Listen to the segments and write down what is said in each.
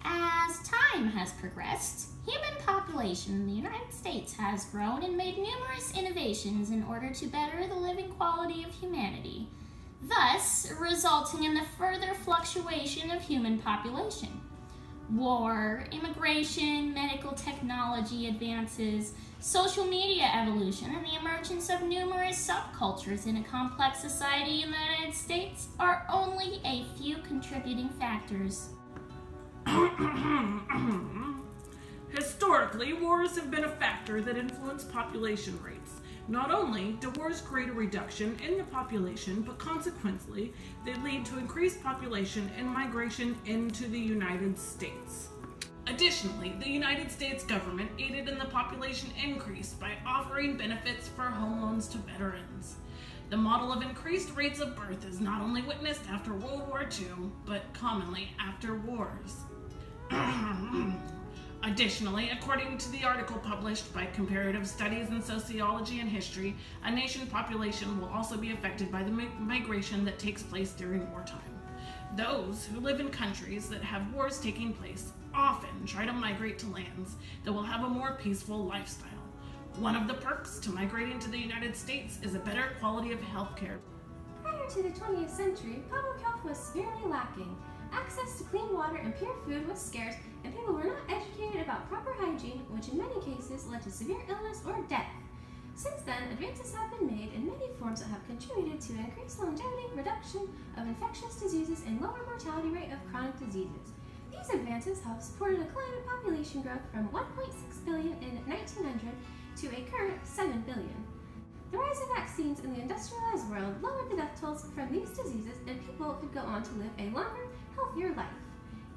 As time has progressed, human population in the United States has grown and made numerous innovations in order to better the living quality of humanity, thus resulting in the further fluctuation of human population. War, immigration, medical technology advances, social media evolution, and the emergence of numerous subcultures in a complex society in the United States are only a few contributing factors. Historically, wars have been a factor that influence population rates. Not only do wars create a reduction in the population, but consequently, they lead to increased population and migration into the United States. Additionally, the United States government aided in the population increase by offering benefits for home loans to veterans. The model of increased rates of birth is not only witnessed after World War II, but commonly after wars. Additionally, according to the article published by Comparative Studies in Sociology and History, a nation population will also be affected by the migration that takes place during wartime. Those who live in countries that have wars taking place often try to migrate to lands that will have a more peaceful lifestyle. One of the perks to migrating to the United States is a better quality of health care. Prior to the 20th century, public health was severely lacking. Access to clean water and pure food was scarce, and people were not educated about proper hygiene, which in many cases led to severe illness or death. Since then, advances have been made in many forms that have contributed to increased longevity, reduction of infectious diseases, and lower mortality rate of chronic diseases. These advances have supported a climate population growth from 1.6 billion in 1900 to a current 7 billion. The rise of vaccines in the industrialized world lowered the death tolls from these diseases, and people could go on to live a longer, healthier life.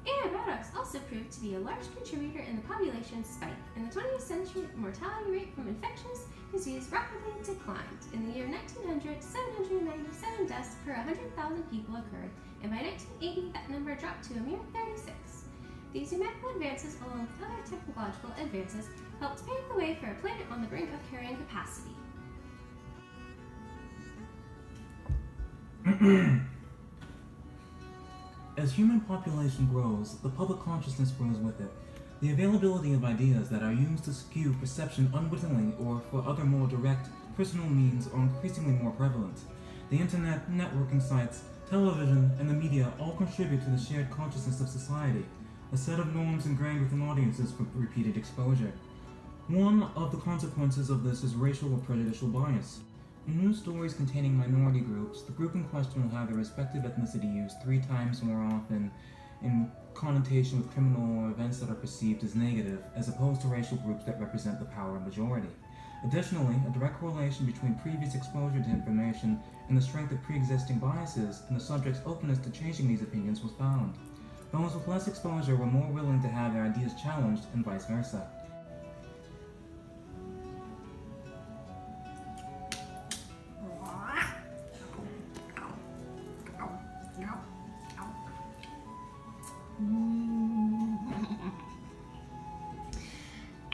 Antibiotics also proved to be a large contributor in the population spike. In the 20th century, mortality rate from infectious disease rapidly declined. In the year 1900, 797 deaths per 100,000 people occurred, and by 1980, that number dropped to a mere 36. These medical advances, along with other technological advances, helped pave the way for a planet on the brink of carrying capacity. As human population grows, the public consciousness grows with it. The availability of ideas that are used to skew perception unwittingly or for other more direct, personal means are increasingly more prevalent. The internet, networking sites, television, and the media all contribute to the shared consciousness of society, a set of norms ingrained within audiences from repeated exposure. One of the consequences of this is racial or prejudicial bias. In news stories containing minority groups, the group in question will have their respective ethnicity used 3 times more often in connotation with criminal or events that are perceived as negative, as opposed to racial groups that represent the power majority. Additionally, a direct correlation between previous exposure to information and the strength of pre-existing biases and the subject's openness to changing these opinions was found. Those with less exposure were more willing to have their ideas challenged and vice versa.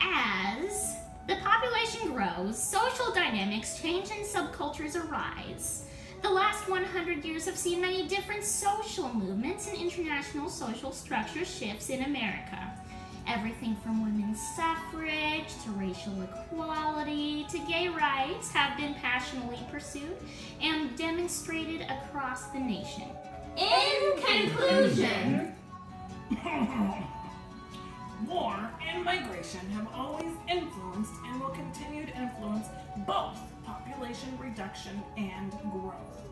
As the population grows, social dynamics change and subcultures arise. The last 100 years have seen many different social movements and international social structure shifts in America. Everything from women's suffrage to racial equality to gay rights have been passionately pursued and demonstrated across the nation. In conclusion, War and migration have always influenced and will continue to influence both population reduction and growth.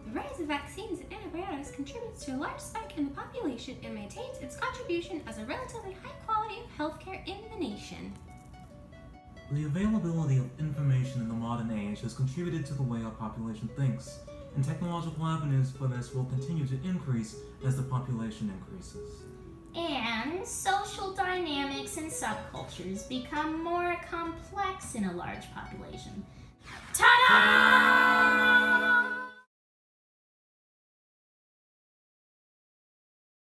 The rise of vaccines and antibiotics contributes to a large spike in the population and maintains its contribution as a relatively high quality of healthcare in the nation. The availability of information in the modern age has contributed to the way our population thinks, and technological avenues for this will continue to increase as the population increases. and social dynamics and subcultures become more complex in a large population. Ta-da!